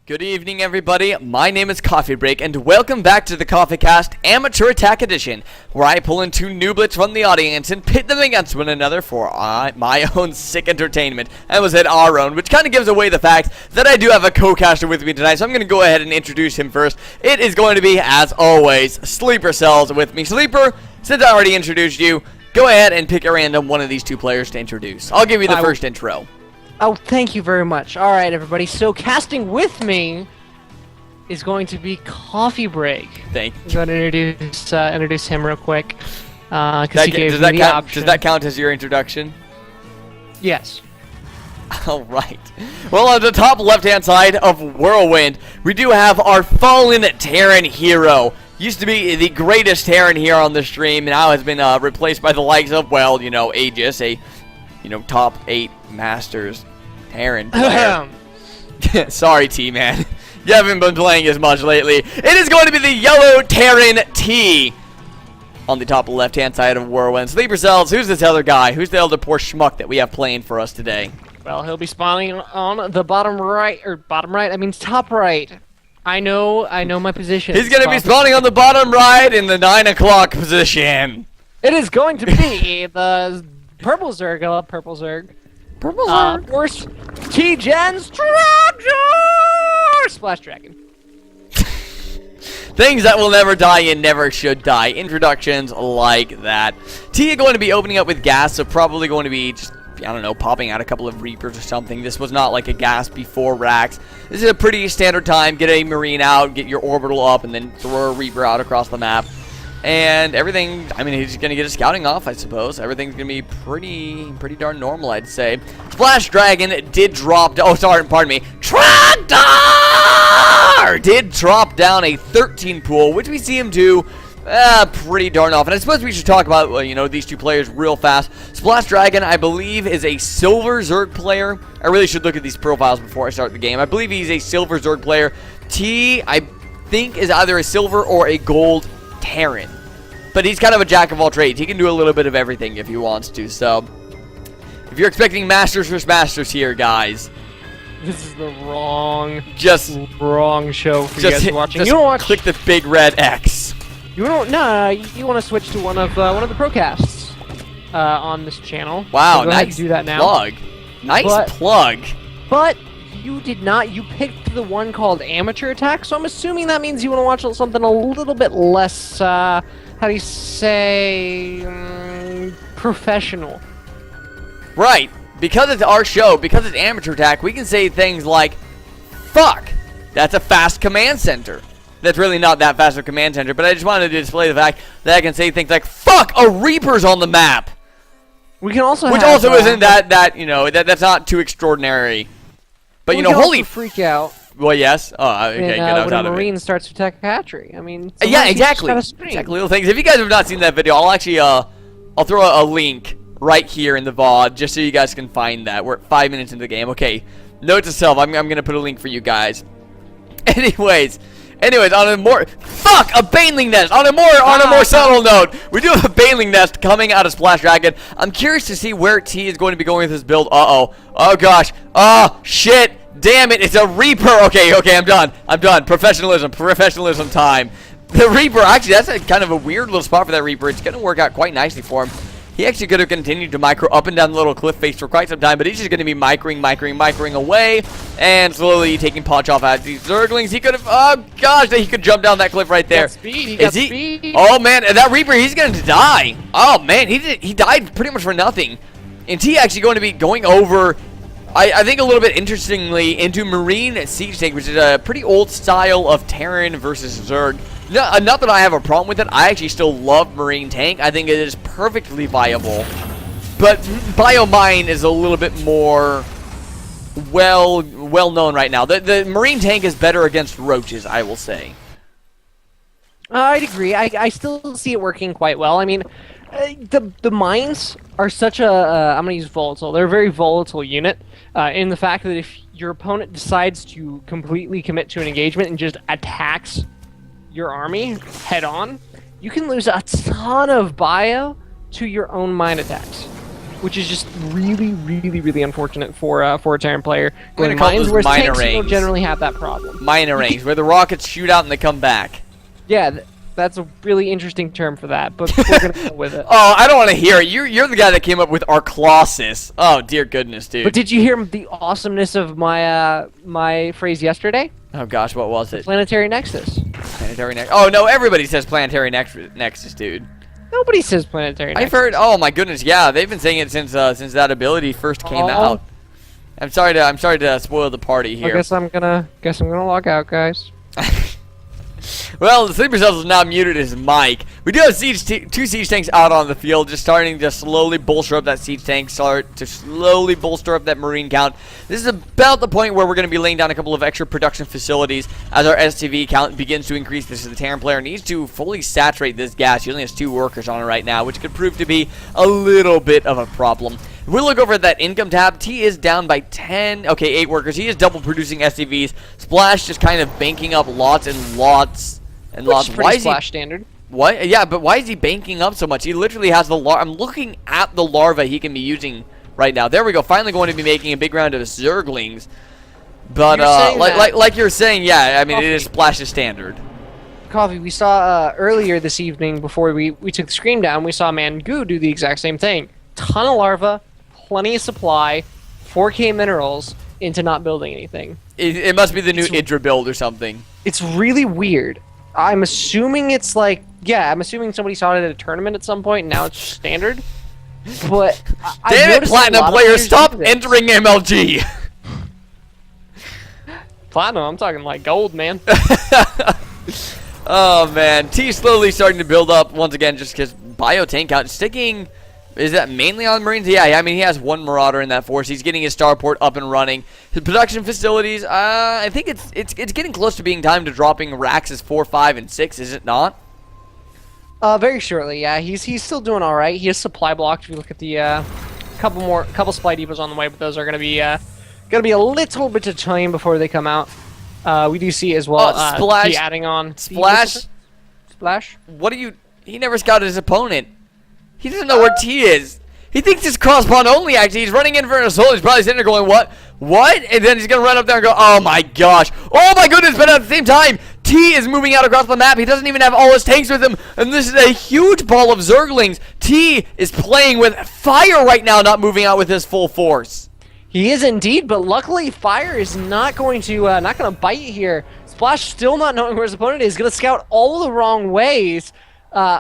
Good evening, everybody. My name is Coffee Break, and welcome back to the Coffee Cast Amateur Attack Edition, where I pull in two nooblets from the audience and pit them against one another for my own sick entertainment. I almost said our own, which kind of gives away the fact that I do have a co-caster with me tonight, so I'm going to go ahead and introduce him first. It is going to be, as always, Sleeper Cells with me. Sleeper, since I already introduced you, go ahead and pick a random one of these two players to introduce. I'll give you the first intro. Oh, thank you very much. All right, everybody. So casting with me is going to be Coffee Break. Thank you. I'm going to introduce him real quick because he gave me the option. Does that count as your introduction? Yes. All right. Well, on the top left-hand side of Whirlwind, we do have our fallen Terran hero. Used to be the greatest Terran here on the stream, now has been replaced by the likes of, well, you know, Aegis, a, you know, top 8 Masters Terran player. Sorry, T-Man. You haven't been playing as much lately. It is going to be the yellow Terran T on the top left-hand side of Whirlwind. Sleeper Cells, who's this other guy? Who's the other poor schmuck that we have playing for us today? Well, he'll be spawning on the bottom right, I mean top right. I know my position. He's going to be spawning on the bottom right in the 9 o'clock position. It is going to be the purple Zerg. I love purple Zerg. Purple Zerg. Of course, T-Gen's SplashDragon. Things that will never die and never should die. Introductions like that. T going to be opening up with gas, so probably going to be just, I don't know, popping out a couple of Reapers or something. This was not like a gas before racks. This is a pretty standard time. Get a Marine out, get your orbital up, and then throw a Reaper out across the map. And everything, I mean, he's going to get his scouting off, I suppose. Everything's going to be pretty darn normal, I'd say. SplashDragon did drop, pardon me. Trogdor did drop down a 13 pool, which we see him do pretty darn often. I suppose we should talk about, you know, these two players real fast. SplashDragon, I believe, is a silver Zerg player. I really should look at these profiles before I start the game. I believe he's a silver Zerg player. T, I think, is either a silver or a gold Terran, but he's kind of a jack of all trades. He can do a little bit of everything if he wants to. So if you're expecting Masters versus Masters here, guys, this is the wrong show for you guys watching. Just you don't watch. Click the big red X. You don't. No, you want to switch to one of the procasts on this channel. Wow, so go nice ahead and do that now. Plug. Nice plug. But you did not. You picked the one called Amateur Attack, so I'm assuming that means you want to watch something a little bit less, how do you say, professional. Right. Because it's our show, because it's Amateur Attack, we can say things like, fuck, that's a fast command center. That's really not that fast of a command center, but I just wanted to display the fact that I can say things like, fuck, a Reaper's on the map. We can also Which have, also isn't that, you know, that's not too extraordinary. But, you know, holy freak out. Well, yes. Oh, okay, get out when of a it. Marine starts to attack a hatchery. I mean, yeah, exactly. Exactly. Little things. If you guys have not seen that video, I'll actually, I'll throw a link right here in the VOD just so you guys can find that. We're 5 minutes into the game. Okay. Note to self, I'm gonna put a link for you guys. Anyways, on a more a baneling nest. On a more subtle note, we do have a baneling nest coming out of SplashDragon. I'm curious to see where T is going to be going with his build. Oh gosh. Oh shit. Damn it. It's a Reaper. Okay, I'm done. Professionalism time. The Reaper, actually, that's kind of a weird little spot for that Reaper. It's going to work out quite nicely for him. He actually could have continued to micro up and down the little cliff face for quite some time, but he's just going to be microing away and slowly taking punch off at these Zerglings. He could have, oh gosh, he could jump down that cliff right there. He got speed. Oh man, that Reaper, he's going to die. Oh man, he died pretty much for nothing. And T actually going to be going over, I think a little bit interestingly, into Marine Siege Tank, which is a pretty old style of Terran versus Zerg. Not that I have a problem with it. I actually still love Marine Tank. I think it is perfectly viable. But Biomine is a little bit more well known right now. The Marine Tank is better against roaches, I will say. I'd agree. I still see it working quite well. I mean, the mines are such a, I'm going to use volatile. They're a very volatile unit in the fact that if your opponent decides to completely commit to an engagement and just attacks your army head on, you can lose a ton of bio to your own mine attacks. which is just really, really, really unfortunate for a Terran player. I'm gonna Going call mines, those whereas minor tanks don't rings. generally have that problem. Minor rings, where the rockets shoot out and they come back. Yeah, that's a really interesting term for that, but we're gonna go with it. Oh, I don't want to hear it. You're the guy that came up with Arclossus. Oh, dear goodness, dude. But did you hear the awesomeness of my my phrase yesterday? Oh gosh, what was it? Planetary Nexus. Planetary Nexus. Oh no, everybody says Planetary Nexus, dude. Nobody says Planetary Nexus. I've heard. Oh my goodness, yeah, they've been saying it since that ability first came out. I'm sorry to spoil the party here. I guess I'm gonna log out, guys. Well, the Sleeper Cells is now muted his mic. We do have two siege tanks out on the field, just starting to slowly bolster up that siege tank, start to slowly bolster up that marine count. This is about the point where we're going to be laying down a couple of extra production facilities as our STV count begins to increase. This is the Terran player needs to fully saturate this gas. He only has 2 workers on it right now, which could prove to be a little bit of a problem. If we look over at that income tab, T is down by 8 workers. He is double producing SCVs. Splash just kind of banking up lots and lots and Which lots. is pretty Splash standard. What? Yeah, but why is he banking up so much? He literally has the I'm looking at the larva he can be using right now. There we go. Finally going to be making a big round of Zerglings. But like you're saying, yeah, I mean it is Splash's standard. Coffee, we saw earlier this evening before we took the screen down, we saw Mangu do the exact same thing. Ton of larva, plenty of supply, 4K minerals into not building anything. It must be the new Idra build or something. It's really weird. I'm assuming it's like, yeah, I'm assuming somebody saw it at a tournament at some point and now it's standard. But damn it, Platinum players, stop entering MLG. Platinum, I'm talking like gold, man. Oh man, T slowly starting to build up once again just because bio tank count sticking. Is that mainly on Marines? Yeah, I mean he has 1 Marauder in that force. He's getting his starport up and running. His production facilities, I think it's getting close to being time to dropping Rax's 4, 5, and 6, is it not? Very shortly, yeah. He's still doing all right. He has supply blocked. If you look at the couple supply depots on the way, but those are gonna be a little bit of time before they come out. We do see as well Splash adding on Splash. What are you? He never scouted his opponent. He doesn't know where T is. He thinks it's cross pawn only, actually. He's running in for an assault. He's probably sitting there going, what? What? And then he's going to run up there and go, oh my gosh. Oh my goodness, but at the same time, T is moving out across the map. He doesn't even have all his tanks with him. And this is a huge ball of Zerglings. T is playing with fire right now, not moving out with his full force. He is indeed, but luckily fire is not going to bite here. Splash still not knowing where his opponent is. Going to scout all the wrong ways.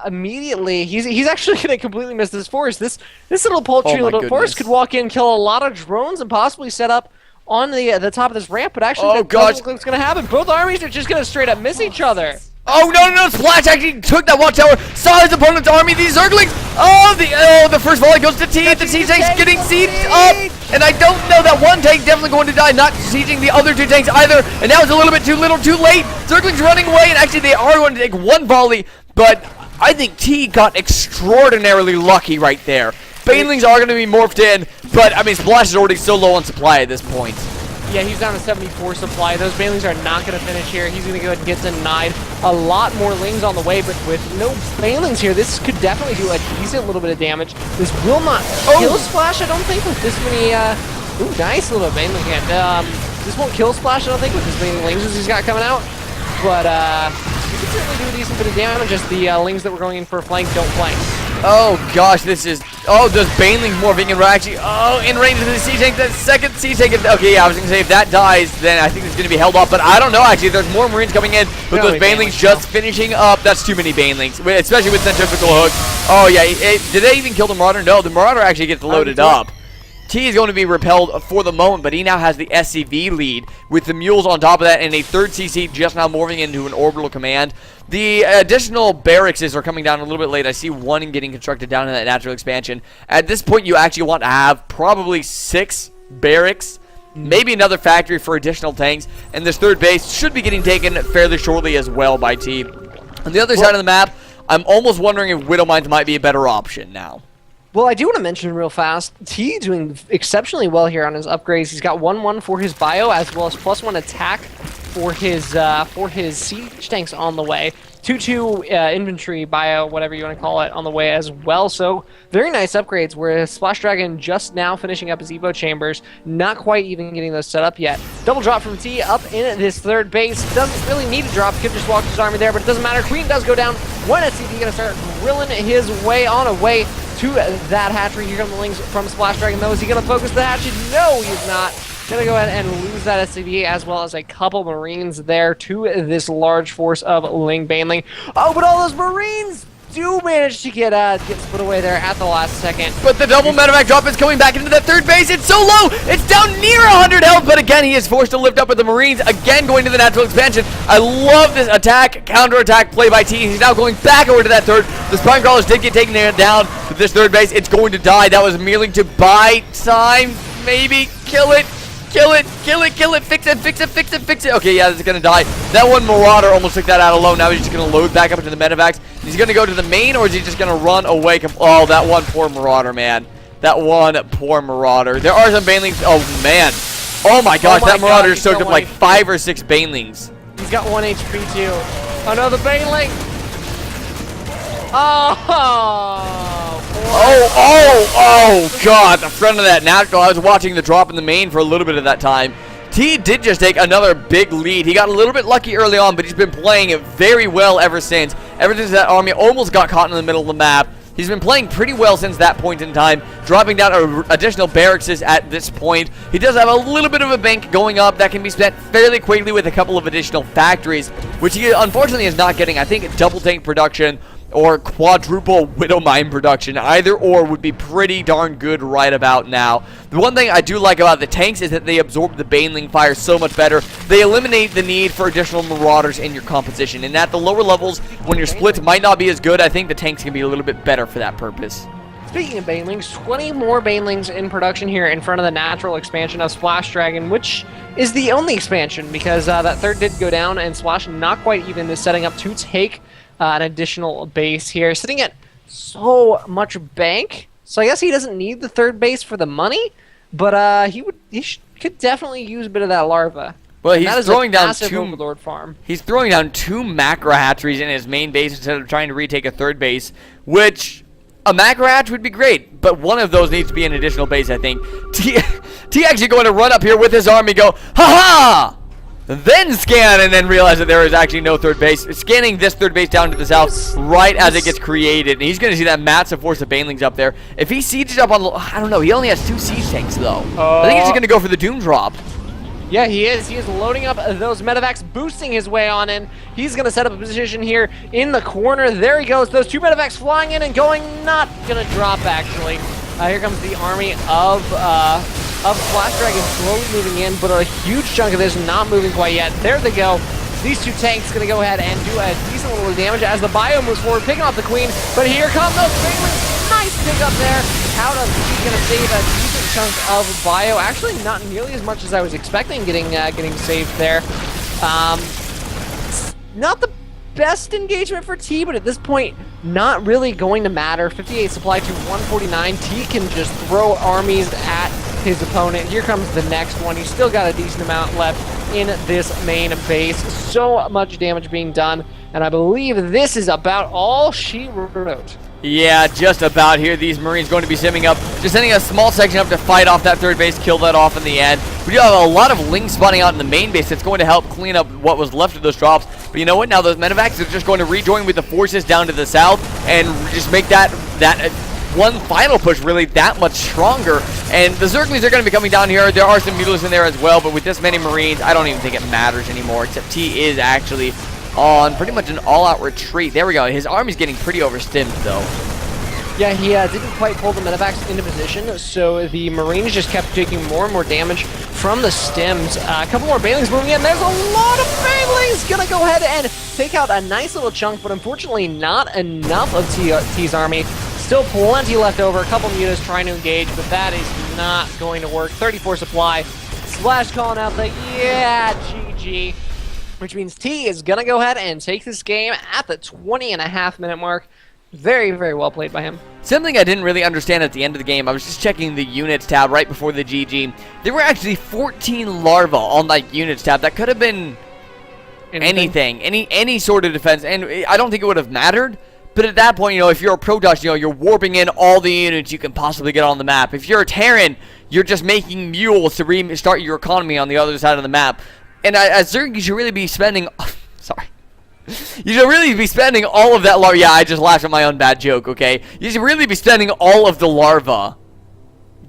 Immediately, he's actually going to completely miss this force. This little paltry little force could walk in, kill a lot of drones, and possibly set up on the top of this ramp. But actually, that doesn't look like it's going to happen. Both armies are just going to straight up miss each other. Oh no! Splash actually took that watchtower, saw his opponent's army. These Zerglings. The first volley goes to T. The T tank's getting sieged up, and I don't know that one tank definitely going to die. Not sieging the other 2 tanks either. And now it's a little bit too little, too late. Zerglings running away, and actually they are going to take 1 volley, but I think T got extraordinarily lucky right there. Banelings are going to be morphed in, but I mean Splash is already so low on supply at this point. Yeah, he's down to 74 supply. Those Banelings are not going to finish here. He's going to go ahead and get denied. A lot more Lings on the way, but with no Banelings here, this could definitely do a decent little bit of damage. This will not kill Splash, I don't think, with this many, ooh, nice little Baneling hand. This won't kill Splash, I don't think, with as many Lings as he's got coming out. But, you can certainly do a decent bit of damage. Just the Lings that were going in for a flank don't flank. Oh gosh, this is. Oh, those Banelings morphing and we're actually. Oh, in range of the siege tank. The second siege tank. Okay, yeah, I was gonna say if that dies, then I think it's gonna be held off. But I don't know. Actually, there's more Marines coming in, but those Banelings just finishing up. That's too many Banelings, especially with centrifugal hook. Oh yeah, did they even kill the Marauder? No, the Marauder actually gets loaded up. T is going to be repelled for the moment, but he now has the SCV lead with the mules on top of that and a 3rd CC just now morphing into an orbital command. The additional barracks are coming down a little bit late. I see 1 getting constructed down in that natural expansion. At this point, you actually want to have probably 6 barracks, maybe another factory for additional tanks, and this 3rd base should be getting taken fairly shortly as well by T. On the other side of the map, I'm almost wondering if Widow Mines might be a better option now. Well, I do want to mention real fast, T doing exceptionally well here on his upgrades. He's got 1/1 for his bio, as well as +1 attack for his siege tanks on the way. 2-2 infantry bio, whatever you want to call it, on the way as well. So very nice upgrades, where SplashDragon just now finishing up his Evo chambers, not quite even getting those set up yet. Double drop from T up in this third base. Doesn't really need to drop, could just walk his army there, but it doesn't matter. Queen does go down. One SCV gonna start grilling his way on a way to that hatchery. Here come the Lings from SplashDragon, though. Is he gonna focus the hatchet? No, he's not. Gonna go ahead and lose that SCV, as well as a couple Marines there to this large force of Ling Baneling. Oh, but all those Marines do manage to get split away there at the last second. But the double medevac drop is coming back into that third base. It's so low. It's down near 100 health, but again, he is forced to lift up with the Marines. Again, going to the natural expansion. I love this attack, counter-attack play by T. He's now going back over to that third. The Spine Crawlers did get taken down to this third base. It's going to die. That was merely to buy time. Maybe kill it. Kill it, kill it, kill it, fix it, fix it, fix it, fix it. Okay, yeah, it's gonna die. That one Marauder almost took that out alone. Now he's just gonna load back up into the medevacs. He's gonna go to the main, or is he just gonna run away? Oh, that one poor Marauder, man. That one poor Marauder. There are some Banelings. Oh, man. Oh, my gosh, that Marauder soaked up like 5 or 6 Banelings. He's got 1 HP, too. Another Baneling. Oh, God, the front of that natural. I was watching the drop in the main for a little bit of that time. T did just take another big lead. He got a little bit lucky early on, but he's been playing it very well ever since. Ever since that army almost got caught in the middle of the map. He's been playing pretty well since that point in time, dropping down additional barracks at this point. He does have a little bit of a bank going up that can be spent fairly quickly with a couple of additional factories, which he unfortunately is not getting. I think double tank production or quadruple Widow Mine production. Either or would be pretty darn good right about now. The one thing I do like about the tanks is that they absorb the Baneling fire so much better. They eliminate the need for additional Marauders in your composition. And at the lower levels, when your splits might not be as good, I think the tanks can be a little bit better for that purpose. Speaking of Banelings, 20 more Banelings in production here in front of the natural expansion of SplashDragon, which is the only expansion because that third did go down and Splash not quite even is setting up to take an additional base here, sitting at so much bank. So I guess he doesn't need the third base for the money, but he could definitely use a bit of that larva. Well, he's throwing down two Overlord farm. He's throwing down 2 macro hatcheries in his main base instead of trying to retake a third base, which a macro hatch would be great, but one of those needs to be an additional base, I think. T actually going to run up here with his army, go, ha-ha! Then scan and then realize that there is actually no third base. Scanning this third base down to the south right as it gets created. And he's going to see that massive force of Banelings up there. If he sieges up on, I don't know, he only has 2 siege tanks though. I think he's just going to go for the Doom drop. Yeah, he is. He is loading up those medevacs, boosting his way on in. He's going to set up a position here in the corner. There he goes. Those 2 medevacs flying in and going, not going to drop actually. Here comes the army of SplashDragon slowly moving in, but a huge chunk of this not moving quite yet. There they go. These 2 tanks going to go ahead and do a decent little damage as the bio moves forward, picking off the Queen. But here come those Banelings. Nice pick up there. Out of he's going to save a decent chunk of bio. Actually, not nearly as much as I was expecting getting saved there. Not the best engagement for T, but at this point, not really going to matter. 58 supply to 149. T can just throw armies at his opponent. Here comes the next one. He's still got a decent amount left in this main base. So much damage being done, and I believe this is about all she wrote. Yeah, just about here. These Marines going to be simming up, just sending a small section up to fight off that third base, kill that off in the end. We do have a lot of Lings spawning out in the main base that's going to help clean up what was left of those drops. But you know what? Now those medevacs are just going to rejoin with the forces down to the south and just make that one final push really that much stronger. And the Zerglings are going to be coming down here. There are some Mutilas in there as well, but with this many Marines, I don't even think it matters anymore, except T is actually on pretty much an all-out retreat. There we go. His army's getting pretty overstimmed, though. Yeah, he didn't quite pull the medevacs into position, so the Marines just kept taking more and more damage from the stims. A couple more Banelings moving in. There's a lot of Banelings! Gonna go ahead and take out a nice little chunk, but unfortunately not enough of T's army. Still plenty left over. A couple mutas trying to engage, but that is not going to work. 34 supply. Splash calling out the, yeah, GG. Which means T is going to go ahead and take this game at the 20.5-minute mark. Very, very well played by him. Something I didn't really understand at the end of the game, I was just checking the units tab right before the GG. There were actually 14 larvae on like units tab. That could have been anything, any sort of defense, and I don't think it would have mattered. But at that point, if you're a Protoss, you're warping in all the units you can possibly get on the map. If you're a Terran, you're just making mules to restart your economy on the other side of the map. And as Zerg, you should really be spending... sorry. You should really be spending all of that larva... Yeah, I just laughed at my own bad joke, okay? You should really be spending all of the larva.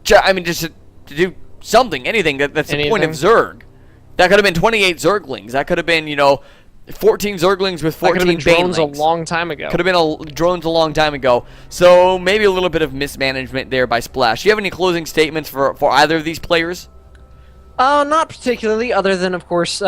Just to do something, anything. That's the point of Zerg. That could have been 28 Zerglings. That could have been, 14 Zerglings with 14 That could have been drones Banelings. a long time ago. Could have been drones a long time ago. So maybe a little bit of mismanagement there by Splash. Do you have any closing statements for either of these players? Not particularly, other than of course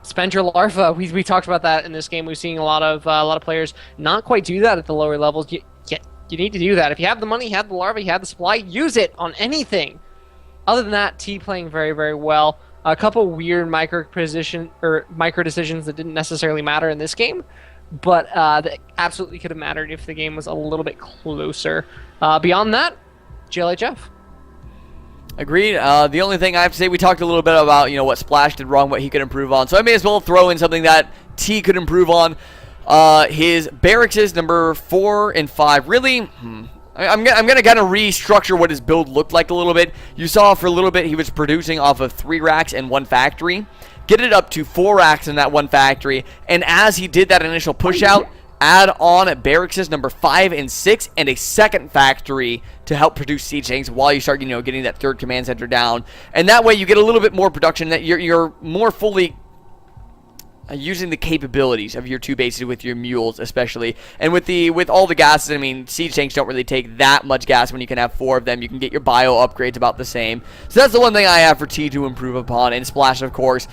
spend your larva. We talked about that in this game. We've seen a lot of players not quite do that at the lower levels. You need to do that. If you have the money, you have the larva, you have the supply, use it on anything. Other than that, T playing very, very well. A couple weird micro decisions that didn't necessarily matter in this game, but that absolutely could have mattered if the game was a little bit closer. Beyond that, GLHF. Agreed. The only thing I have to say, we talked a little bit about what Splash did wrong, what he could improve on. So I may as well throw in something that T could improve on. His barracks is number 4 and 5. Really, I'm gonna kind of restructure what his build looked like a little bit. You saw for a little bit he was producing off of 3 racks and 1 factory. Get it up to 4 racks in that 1 factory, and as he did that initial push out, add on barracks number 5 and 6 and a second factory to help produce siege tanks while you start getting that 3rd command center down, and that way you get a little bit more production, that you're more fully using the capabilities of your 2 bases with your mules, especially, and with all the gases. Siege tanks don't really take that much gas when you can have 4 of them. You can get your bio upgrades about the same. So that's the one thing I have for T to improve upon. And Splash, of course,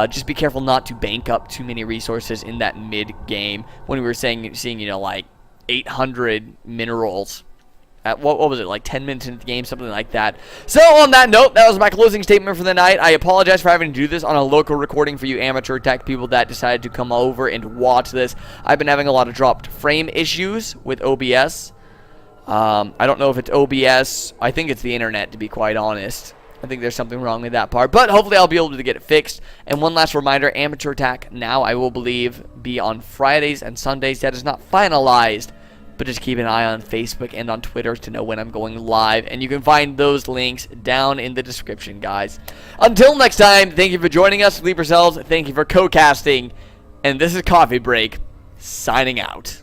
just be careful not to bank up too many resources in that mid game. When we were seeing like 800 minerals at what was it, like 10 minutes into the game, something like that. So on that note, that was my closing statement for the night. I apologize for having to do this on a local recording for you amateur tech people that decided to come over and watch this. I've been having a lot of dropped frame issues with OBS. I don't know if it's OBS. I think it's the internet, to be quite honest. I think there's something wrong with that part, but hopefully I'll be able to get it fixed. And one last reminder, Amateur Attack now, I will believe, be on Fridays and Sundays. That is not finalized, but just keep an eye on Facebook and on Twitter to know when I'm going live. And you can find those links down in the description, guys. Until next time, thank you for joining us, Sleepers Cells. Thank you for co-casting. And this is Coffee Break, signing out.